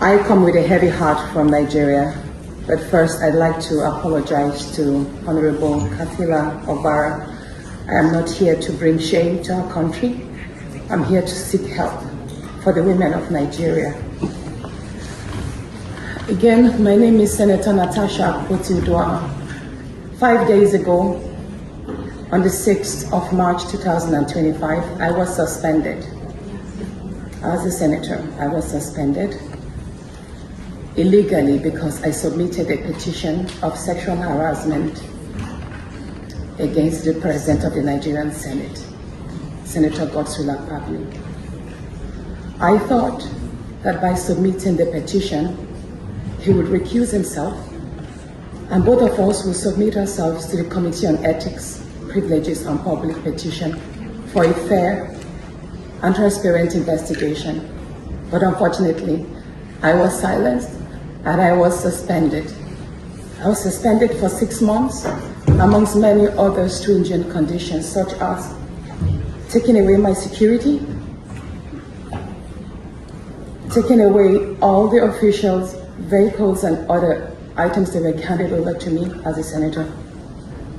I come with a heavy heart from Nigeria, but first I'd like to apologize to Honorable Kathila Obara. I am not here to bring shame to our country. I'm here to seek help for the women of Nigeria. Again, my name is Senator Natasha Akpoti. 5 days ago, on the 6th of March 2025, I was suspended. As a senator, I was suspended illegally because I submitted a petition of sexual harassment against the President of the Nigerian Senate, Senator Akpabio. I thought that by submitting the petition, he would recuse himself, and both of us will submit ourselves to the Committee on Ethics, Privileges and Public Petition for a fair and transparent investigation. But unfortunately, I was silenced and I was suspended. I was suspended for 6 months, amongst many other stringent conditions, such as taking away my security, taking away all the officials, vehicles, and other items that were handed over to me as a senator.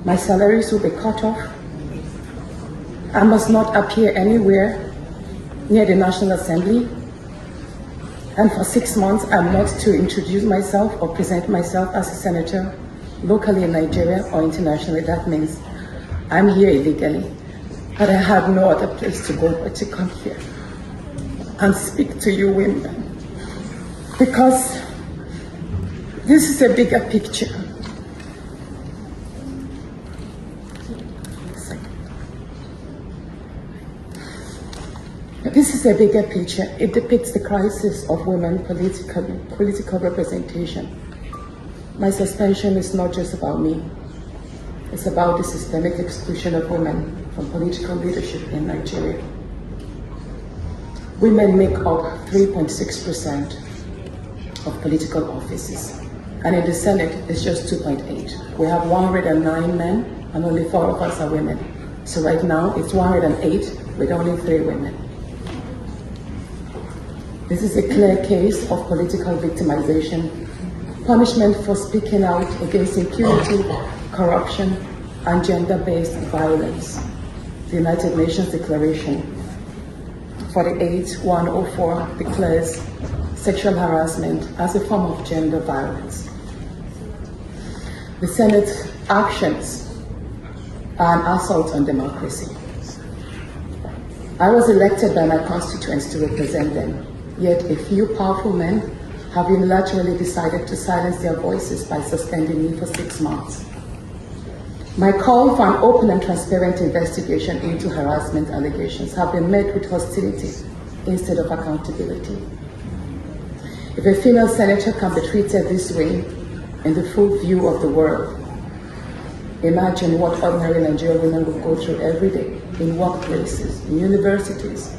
My salaries will be cut off. I must not appear anywhere near the National Assembly. And for 6 months, I'm not to introduce myself or present myself as a senator locally in Nigeria or internationally. That means I'm here illegally, but I have no other place to go but to come here and speak to you women, because this is a bigger picture. This is a bigger picture. It depicts the crisis of women political representation. My suspension is not just about me. It's about the systemic exclusion of women from political leadership in Nigeria. Women make up 3.6% of political offices, and in the Senate, it's just 2.8. We have 109 men, and only 4 of us are women. So right now, it's 108 with only 3 women. This is a clear case of political victimization, punishment for speaking out against impunity, corruption, and gender-based violence. The United Nations Declaration 48/104 declares sexual harassment as a form of gender violence. The Senate's actions are an assault on democracy. I was elected by my constituents to represent them. Yet a few powerful men have unilaterally decided to silence their voices by suspending me for 6 months. My call for an open and transparent investigation into harassment allegations have been met with hostility instead of accountability. If a female senator can be treated this way in the full view of the world, imagine what ordinary Nigerian women will go through every day in workplaces, in universities,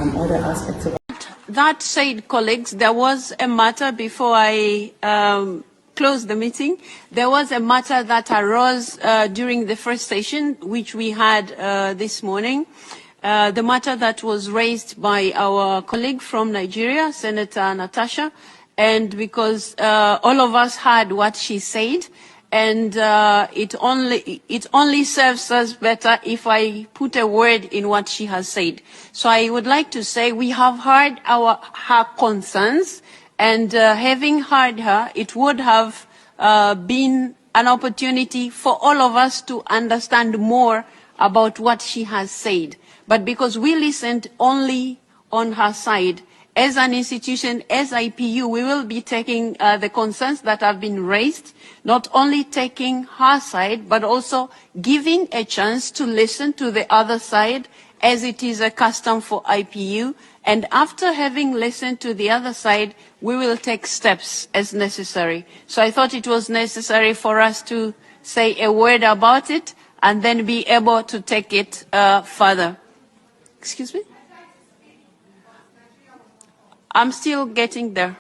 and other aspects of. That said, colleagues, there was a matter before I close the meeting. There was a matter that arose during the first session, which we had this morning. The matter that was raised by our colleague from Nigeria, Senator Natasha, and because all of us heard what she said, and it only serves us better if I put a word in what she has said. So I would like to say we have heard her concerns, and having heard her, it would have been an opportunity for all of us to understand more about what she has said. But because we listened only on her side, as an institution, as IPU, we will be taking the concerns that have been raised, not only taking her side, but also giving a chance to listen to the other side, as it is a custom for IPU. And after having listened to the other side, we will take steps as necessary. So I thought it was necessary for us to say a word about it and then be able to take it further. Excuse me? I'm still getting there.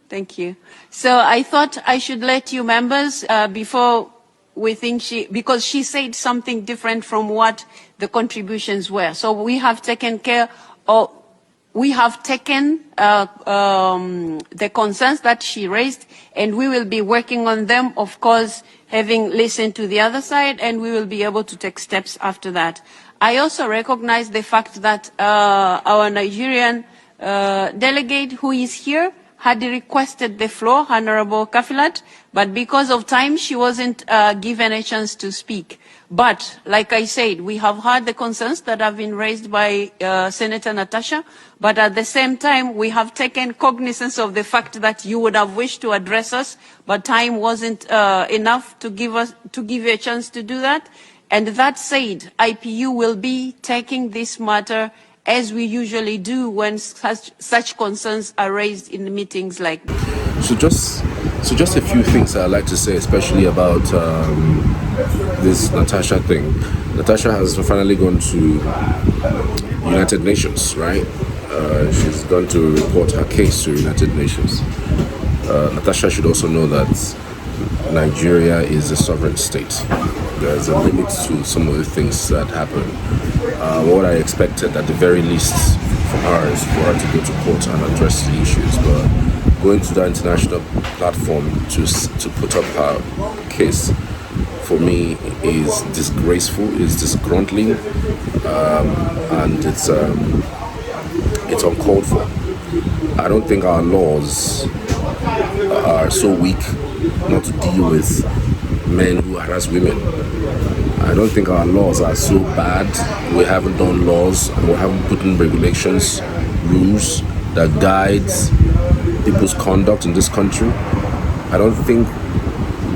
Thank you. So I thought I should let you members, before we think because she said something different from what the contributions were. So we have taken care of we have taken the concerns that she raised, and we will be working on them, of course, having listened to the other side, and we will be able to take steps after that. I also recognize the fact that our Nigerian delegate who is here had requested the floor, Honorable Kafilat, but because of time, she wasn't given a chance to speak. But, like I said, we have heard the concerns that have been raised by Senator Natasha, but at the same time, we have taken cognizance of the fact that you would have wished to address us, but time wasn't enough to give you a chance to do that. And that said, IPU will be taking this matter as we usually do when such concerns are raised in meetings like this. So just a few things I'd like to say, especially about this Natasha thing. Natasha has finally gone to United Nations, right? She's gone to report her case to United Nations. Natasha should also know that Nigeria is a sovereign state. There's a limit to some of the things that happen. What I expected at the very least from her is for her to go to court and address the issues, but going to the international platform to put up her case, for me, is disgraceful, is disgruntling, and it's uncalled for. I don't think our laws are so weak not to deal with men who harass women. I don't think our laws are so bad. We haven't done laws, we haven't put in regulations, rules that guides people's conduct in this country. I don't think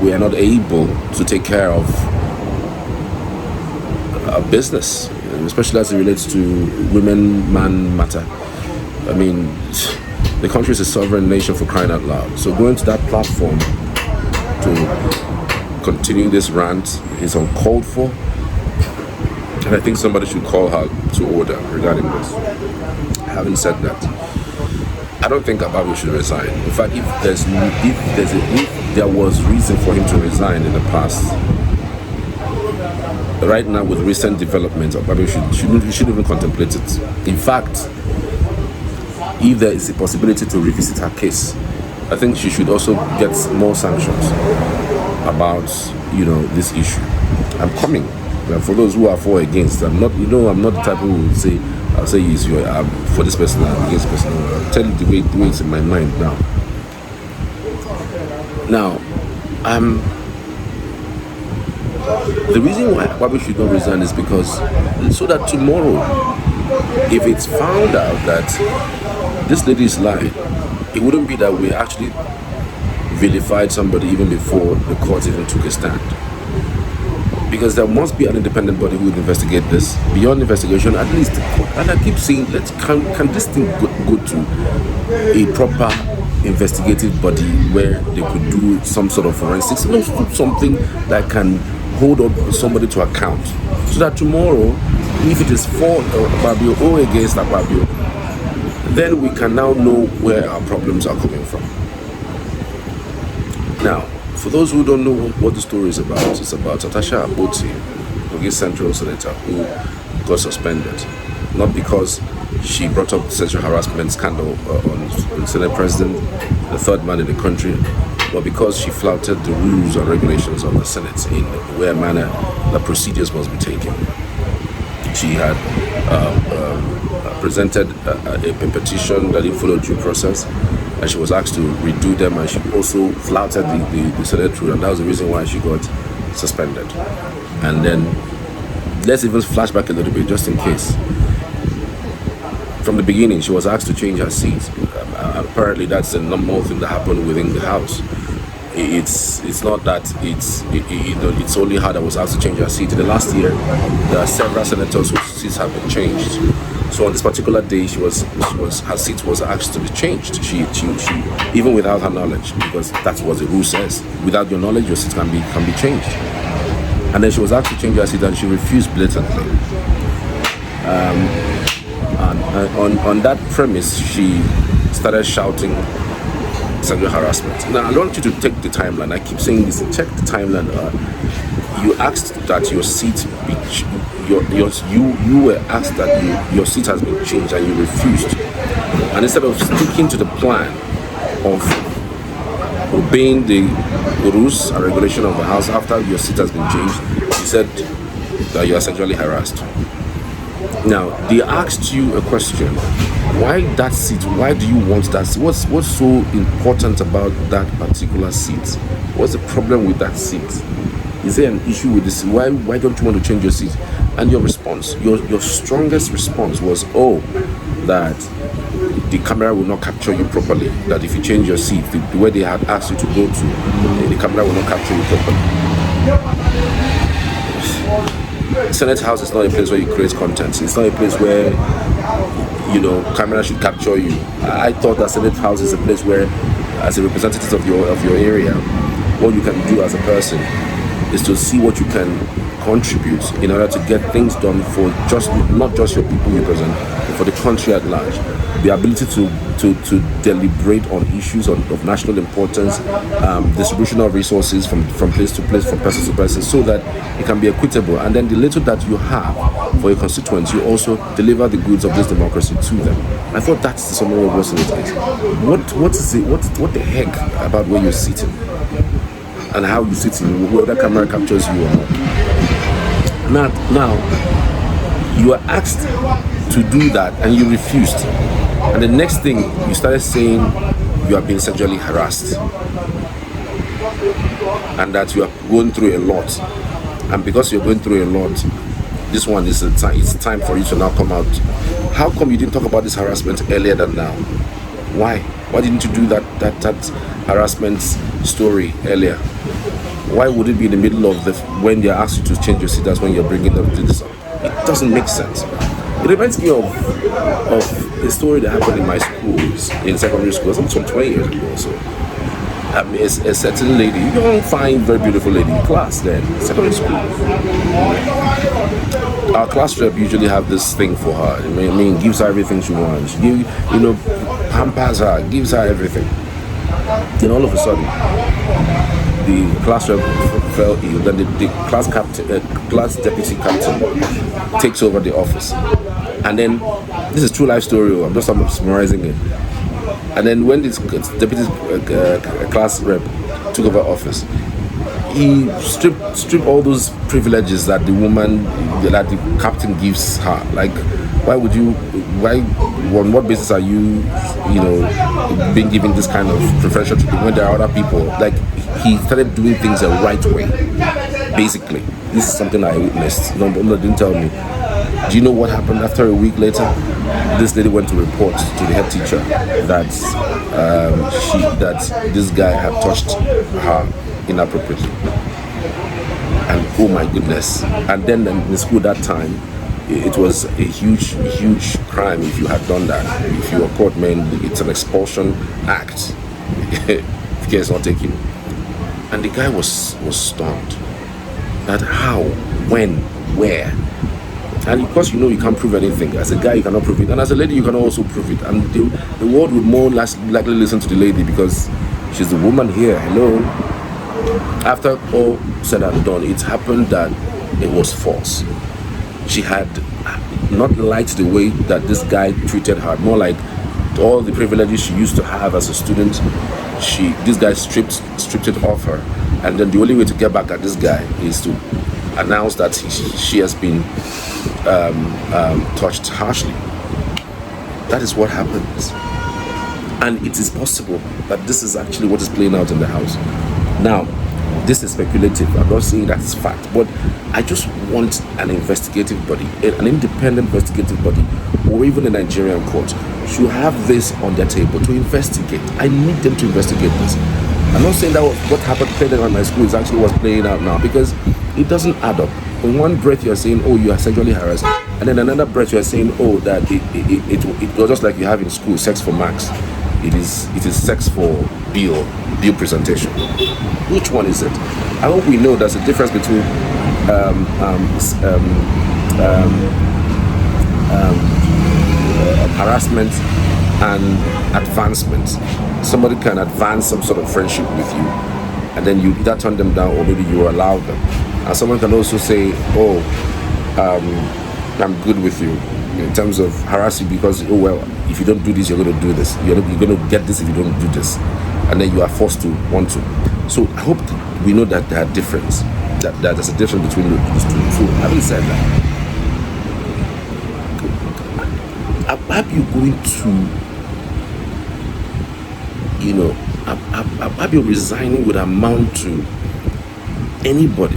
we are not able to take care of our business, especially as it relates to women-man matter. I mean, the country is a sovereign nation, for crying out loud. So going to that platform to continue this rant is uncalled for, and I think somebody should call her to order regarding this. Having said that, I don't think Akpabio should resign. In fact, if there was reason for him to resign in the past, right now with recent developments, Akpabio shouldn't even contemplate it. In fact, if there is a possibility to revisit her case, I think she should also get more sanctions about, this issue. I'm coming. For those who are for or against, I'm not the type who will say, I'll say yes, I'm for this person, I'm against this person. I'll tell you the way it's in my mind now. Now, the reason why Akpabio should not resign is because so that tomorrow, if it's found out that this lady is lying, it wouldn't be that we actually vilified somebody even before the court even took a stand. Because there must be an independent body who would investigate this. Beyond investigation, at least, and I keep saying, can this thing go to a proper investigative body where they could do some sort of forensics, something that can hold up somebody to account, so that tomorrow, if it is for Akpabio or against Akpabio, then we can now know where our problems are coming from. Now, for those who don't know what the story is about, it's about Natasha Akpoti, Kogi Central Senator, who got suspended, not because she brought up sexual harassment scandal on Senate President, the third man in the country, but because she flouted the rules and regulations of the Senate in where manner the procedures must be taken. She had presented a petition that didn't follow due process, and she was asked to redo them, and she also flouted the Senate rule, and that was the reason why she got suspended. And then, let's even flash back a little bit, just in case. From the beginning, she was asked to change her seat. Apparently, that's a normal thing that happened within the House. It's not that it's only her that was asked to change her seat. In the last year, there are several senators whose seats have been changed. So on this particular day, her seat was asked to be changed. She even without her knowledge, because that's what the rule says. Without your knowledge, your seat can be changed. And then she was asked to change her seat, and she refused blatantly. And on that premise, she started shouting sexual harassment. Now, I want you to take the timeline. I keep saying this. Check the timeline. You asked that your seat you were asked that your seat has been changed and you refused. And instead of sticking to the plan of obeying the rules and regulation of the house after your seat has been changed, you said that you are sexually harassed. Now, they asked you a question. Why that seat? Why do you want that seat? What's so important about that particular seat? What's the problem with that seat? Is there an issue with this? Why don't you want to change your seat? And your response, your strongest response was, oh, that the camera will not capture you properly. That if you change your seat, the way they had asked you to go to, the camera will not capture you properly. Senate House is not a place where you create content. It's not a place where, camera should capture you. I thought that Senate House is a place where, as a representative of your area, what you can do as a person is to see what you can contribute in order to get things done for not just your people you represent, but for the country at large. The ability to deliberate on issues of national importance, distribution of resources from place to place, from person to person, so that it can be equitable. And then the little that you have for your constituents, you also deliver the goods of this democracy to them. I thought that's the summary of what it is. What the heck about where you're sitting and how you're sitting, whether camera captures you or not. Now you are asked to do that and you refused. And the next thing, you started saying you are being sexually harassed and that you are going through a lot. And because you're going through a lot, this one is it's time for you to now come out. How come you didn't talk about this harassment earlier than now? Why? Why didn't you do that harassment story earlier? Why would it be in the middle of when they asked you to change your seat? That's when you're bringing up this up. It doesn't make sense. It reminds me of a story that happened in my schools, in secondary school, some 20 years ago or so. A certain lady, young, fine, very beautiful lady in class then, secondary school. Our class rep usually have this thing for her. I mean, gives her everything she wants. Pampers her, gives her everything. Then all of a sudden, the class rep fell ill. Then the class deputy captain takes over the office. And then, this is true life story, I'm just summarizing it. And then when this deputy class rep took over office, he stripped all those privileges that the captain gives her. Like, on what basis are you being given this kind of preferential treatment when there are other people? Like, he started doing things the right way, basically. This is something I witnessed. No, didn't tell me. Do you know what happened after a week later? This lady went to report to the head teacher that this guy had touched her inappropriately. And oh my goodness. And then in the school that time, it was a huge crime if you had done that. If you were caught, man, it's an expulsion act. If care is not taken. And the guy was stunned. That how, when, where? And of course, you can't prove anything. As a guy, you cannot prove it. And as a lady, you can also prove it. And the world would more likely listen to the lady because she's the woman here. Hello. After all said and done, it happened that it was false. She had not liked the way that this guy treated her. More like all the privileges she used to have as a student, this guy stripped it off her. And then the only way to get back at this guy is to announce that she has been touched harshly. That is what happens. And it is possible that this is actually what is playing out in the house. Now, this is speculative. I'm not saying that's fact, but I just want an investigative body, an independent investigative body, or even a Nigerian court should have this on their table to investigate. I need them to investigate this. I'm not saying that what happened playing at my school is actually what's playing out now, because it doesn't add up. In one breath you're saying, oh, you are sexually harassed, and then another breath you're saying, oh, that it was just like you have in school, sex for marks. It is sex for bill presentation. Which one is it? I hope we know there's a difference between harassment and advancement. Somebody can advance some sort of friendship with you, and then you either turn them down or maybe you allow them. And someone can also say, oh, I'm good with you in terms of harassing because, oh well, if you don't do this, you're going to do this. You're going to get this if you don't do this. And then you are forced to want to. So I hope that we know that there are difference, that there's a difference between those two. So having said that, Akpabio going to, Akpabio resigning would amount to anybody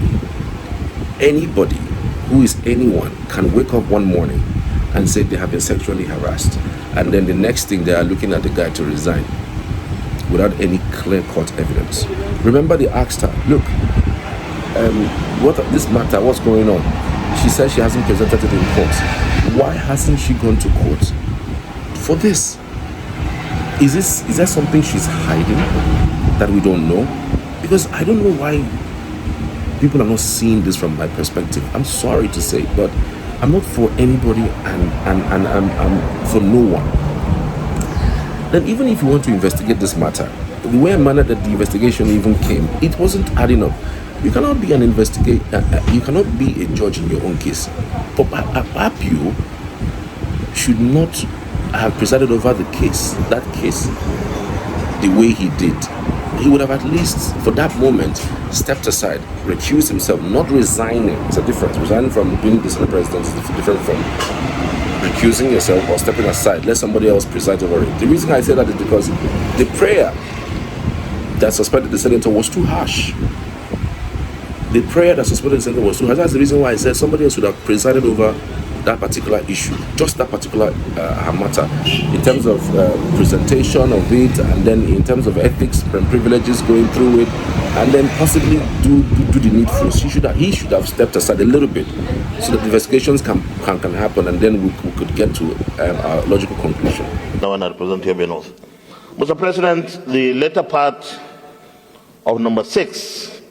who is anyone can wake up one morning and say they have been sexually harassed, and then the next thing they are looking at the guy to resign without any clear-cut evidence. Remember, they asked her, look, this matter, what's going on? She said she hasn't presented it in court. Why hasn't she gone to court for this? Is there something she's hiding that we don't know? Because I don't know why people are not seeing this from my perspective. I'm sorry to say, but I'm not for anybody and I'm for no one. Then even if you want to investigate this matter, the way and manner that the investigation even came, it wasn't adding up. You cannot be an investigator, you cannot be a judge in your own case. But Akpabio should not have presided over that case, the way he did. He would have at least, for that moment, stepped aside, recused himself, not resigning. It's a difference. Resigning from being the Senate president is different from recusing yourself or stepping aside. Let somebody else preside over it. The reason I say that is because the prayer that suspended the senator was too harsh. The prayer that suspended the senator was too harsh. That's the reason why I said somebody else should have presided over that particular issue, just that particular matter, in terms of presentation of it, and then in terms of ethics and privileges going through it, and then possibly do the needful. He should have stepped aside a little bit so that investigations can happen, and then we could get to a logical conclusion. Now I represent here North. Mr. President, the later part of number 6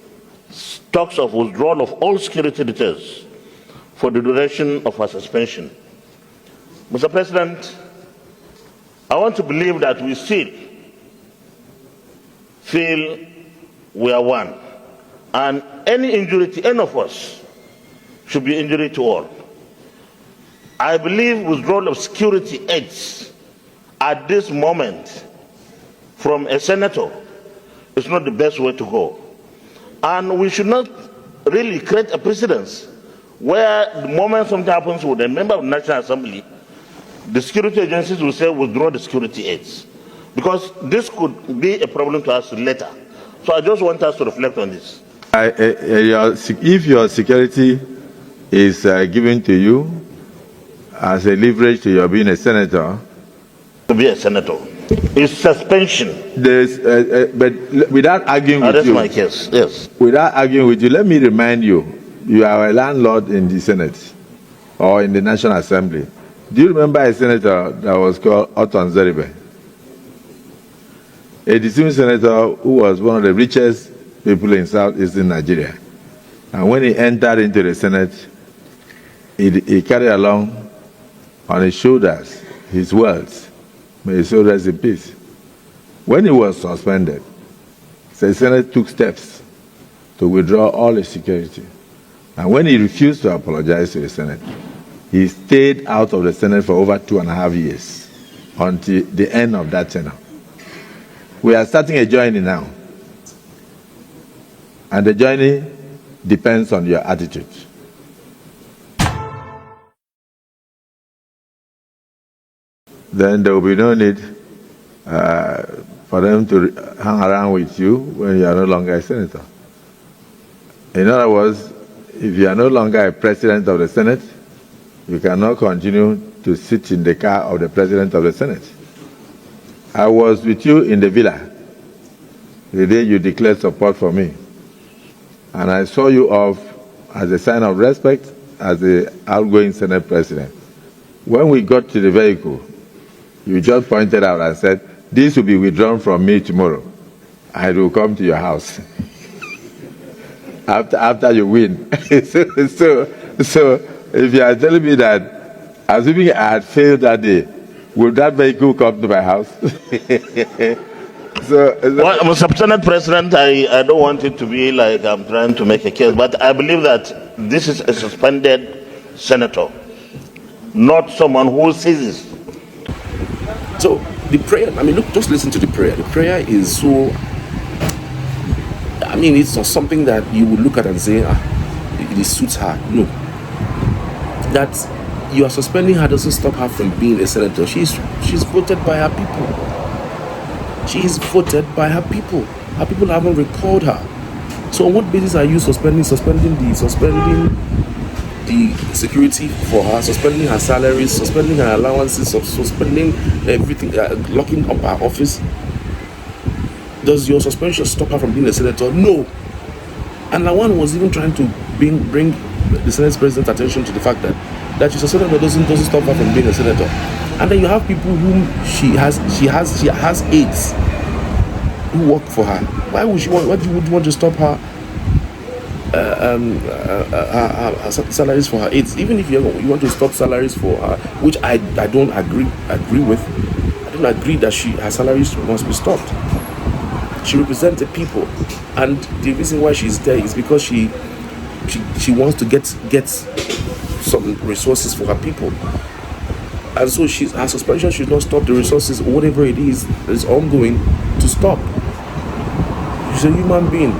talks of withdrawal of all security details for the duration of her suspension. Mr. President, I want to believe that we still feel we are one, and any injury to any of us should be injury to all. I believe withdrawal of security aids at this moment from a senator is not the best way to go. And we should not really create a precedence where the moment something happens with a member of the National Assembly, the security agencies will say withdraw the security aids, because this could be a problem to us later. So I just want us to reflect on this. If your security is given to you as a leverage to your being a senator, to be a senator, it's suspension. But without arguing with that's you, my case. Yes. Without arguing with you, let me remind you. You are a landlord in the Senate or in the National Assembly. Do you remember a senator that was called Otton Zeribe? A distinguished senator who was one of the richest people in southeastern Nigeria. And when he entered into the Senate, he carried along on his shoulders his wealth. May his soul rest in peace. When he was suspended, the Senate took steps to withdraw all his security. And when he refused to apologize to the Senate, he stayed out of the Senate for over 2.5 years until the end of that tenure. We are starting a journey now. And the journey depends on your attitude. Then there will be no need for them to hang around with you when you are no longer a senator. In other words, if you are no longer a president of the Senate, you cannot continue to sit in the car of the president of the Senate. I was with you in the villa the day you declared support for me. And I saw you off as a sign of respect as the outgoing Senate president. When we got to the vehicle, you just pointed out and said, this will be withdrawn from me tomorrow. I will come to your house. After you win. so if you are telling me that, assuming I had failed that day, would that vehicle come to my house? Well, Mr. Senate President, I don't want it to be like I'm trying to make a case, but I believe that this is a suspended senator, not someone who seizes. So the prayer, I mean, look, just listen to the prayer. The prayer is so, I mean, it's not something that you would look at and say, it suits her. No. That you are suspending her doesn't stop her from being a senator. She's voted by her people. She is voted by her people. Her people haven't recalled her. So on what basis are you suspending the security for her, suspending her salaries, suspending her allowances, suspending everything, locking up her office? Does your suspension stop her from being a senator? No. And Lawan was even trying to bring the Senate President's attention to the fact that she's a senator doesn't stop her from being a senator. And then you have people whom she has aides who work for her. Why would you want to stop her salaries for her aides? Even if you want to stop salaries for her, which I don't agree with. I don't agree that her salaries must be stopped. She represents the people, and the reason why she's there is because she wants to get some resources for her people, and so her suspension should not stop the resources or whatever it is ongoing to stop. She's a human being.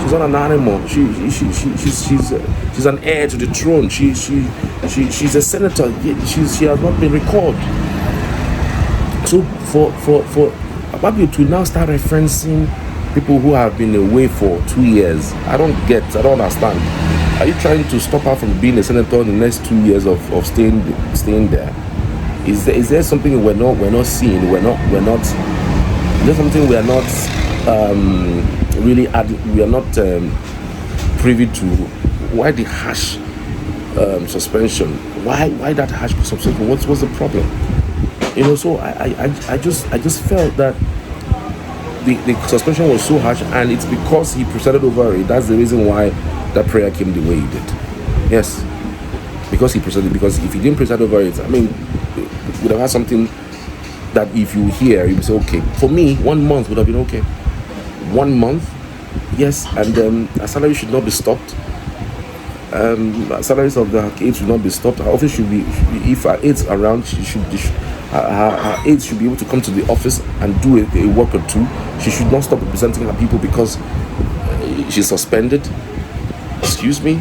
She's not an animal. She's an heir to the throne. She's a senator. She has not been recalled. So for Akpabio to now start referencing people who have been away for 2 years, I don't understand. Are you trying to stop her from being a senator in the next 2 years of staying there? Is there something we're not seeing? We're not. Is there something we are not we are not privy to? Why the harsh suspension? Why that harsh suspension? What's the problem? So I just felt that the suspension was so harsh, and it's because he presided over it. That's the reason why that prayer came the way it did. Yes, because he presided. Because if he didn't preside over it, I mean, we would have had something that if you hear, you would say, okay. For me, 1 month would have been okay. 1 month, yes, and our salary should not be stopped. Salaries of the aides should not be stopped. Our office should be, if our aides are around, her aides should be able to come to the office and do a work or two. She should not stop representing her people because she's suspended. Excuse me.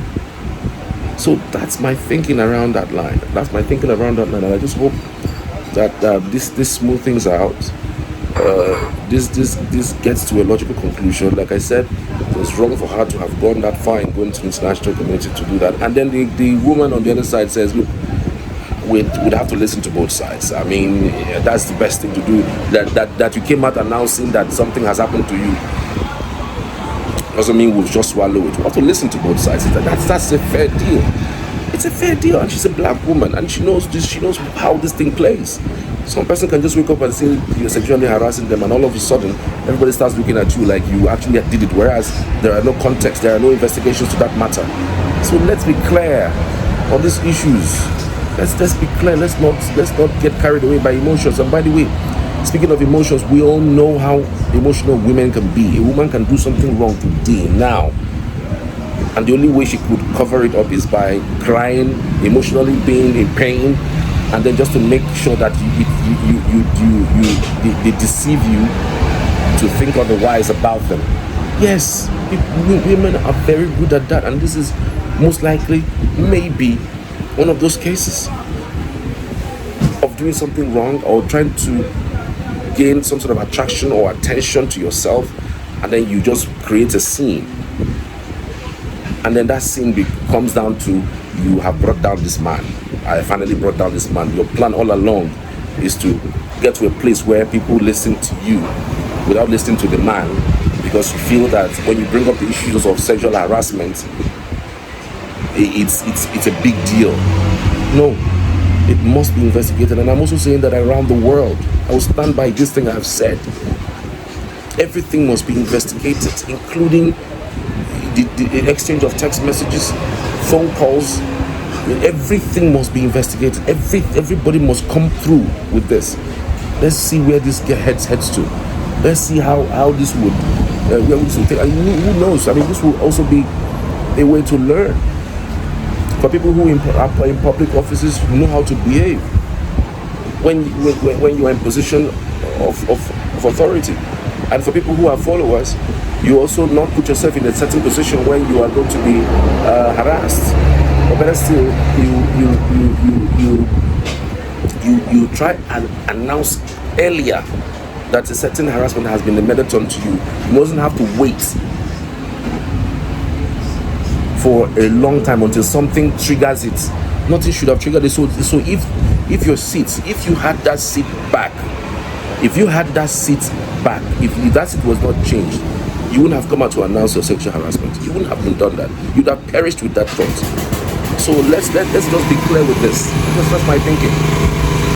So that's my thinking around that line. And I just hope that this smooth things out. This gets to a logical conclusion. Like I said, it was wrong for her to have gone that far in going to the international community to do that. And then the woman on the other side says, look, we'd have to listen to both sides. I mean, that's the best thing to do. That you came out announcing that something has happened to you doesn't mean we'll just swallow it. We have to listen to both sides. That's a fair deal. It's a fair deal, and she's a black woman, and she knows this. She knows how this thing plays. Some person can just wake up and say you're sexually harassing them, and all of a sudden everybody starts looking at you like you actually did it, whereas there are no context, there are no investigations to that matter. So let's be clear on these issues. Let's be clear. Let's not get carried away by emotions. And by the way, speaking of emotions, we all know how emotional women can be. A woman can do something wrong today, now, and the only way she could cover it up is by crying, emotionally being in pain, and then just to make sure that they deceive you to think otherwise about them. Yes, women are very good at that, and this is most likely maybe one of those cases of doing something wrong or trying to gain some sort of attraction or attention to yourself, and then you just create a scene, and then that scene comes down to you have brought down this man. I finally brought down this man. Your plan all along is to get to a place where people listen to you without listening to the man, because you feel that when you bring up the issues of sexual harassment, it's a big deal. No, it must be investigated. And I'm also saying that around the world, I will stand by this thing I've said. Everything must be investigated, including the exchange of text messages, phone calls. Everything must be investigated. Everybody must come through with this. Let's see where this heads to. Let's see how this would where we should take. Who knows? I mean, this will also be a way to learn For people who are in public offices, know how to behave when you are in position of authority. And for people who are followers, you also not put yourself in a certain position when you are going to be harassed. Or better still, you try and announce earlier that a certain harassment has been meted onto you. You mustn't have to wait for a long time until something triggers it. Nothing should have triggered it. So if your seat, if you had that seat back, if that seat was not changed, you wouldn't have come out to announce your sexual harassment. You wouldn't have been done that. You'd have perished with that thought. So let's just be clear with this. That's my thinking.